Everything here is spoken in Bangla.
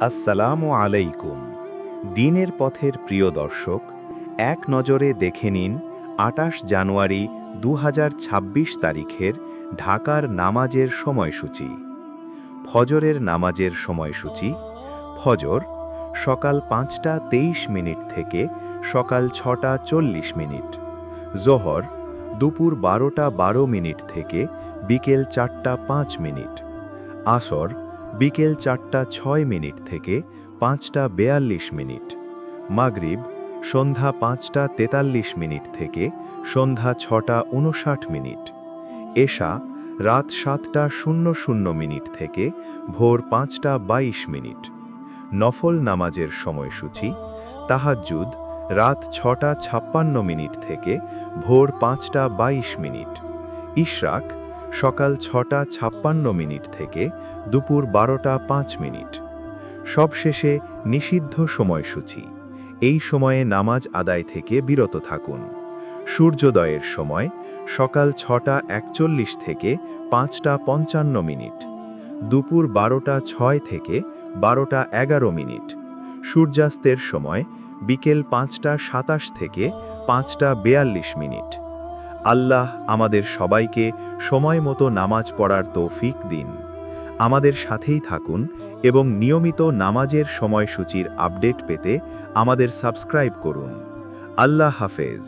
আসসালামু আলাইকুম। দিনের পথের প্রিয় দর্শক, এক নজরে দেখে নিন ২৮ জানুয়ারি ২০২৬ তারিখের ঢাকার নামাজের সময়সূচি। ফজরের নামাজের সময়সূচি: ফজর সকাল ৫টা ২৩ মিনিট থেকে সকাল ৬টা ৪০ মিনিট। জোহর দুপুর ১২টা ১২ মিনিট থেকে বিকেল ৪টা ৫ মিনিট। আসর বিকেল ৪টা ৬ মিনিট থেকে ৫টা ৪২ মিনিট। মাগরিব সন্ধ্যা ৫টা ৪৩ মিনিট থেকে সন্ধ্যা ৬টা ৫৯ মিনিট। এশা রাত ৭টা ০০ মিনিট থেকে ভোর ৫টা ২২ মিনিট। নফল নামাজের সময়সূচি: তাহাজ্জুদ রাত ৬টা ৫৬ মিনিট থেকে ভোর ৫টা ২২ মিনিট। ইশরাক সকাল ৬টা ৫৬ মিনিট থেকে দুপুর ১২টা ৫ মিনিট। সবশেষে নিষিদ্ধ সময়সূচি: এই সময়ে নামাজ আদায় থেকে বিরত থাকুন। সূর্যোদয়ের সময় সকাল ৬টা ৪১ থেকে ৫টা ৫৫ মিনিট। দুপুর ১২টা ৬ থেকে ১২টা ১১ মিনিট। সূর্যাস্তের সময় বিকেল ৫টা ২৭ থেকে ৫টা ৪২ মিনিট। আল্লাহ আমাদের সবাইকে সময়মতো নামাজ পড়ার তৌফিক দিন। আমাদের সাথেই থাকুন এবং নিয়মিত নামাজের সময়সূচির আপডেট পেতে আমাদের সাবস্ক্রাইব করুন। আল্লাহ হাফেজ।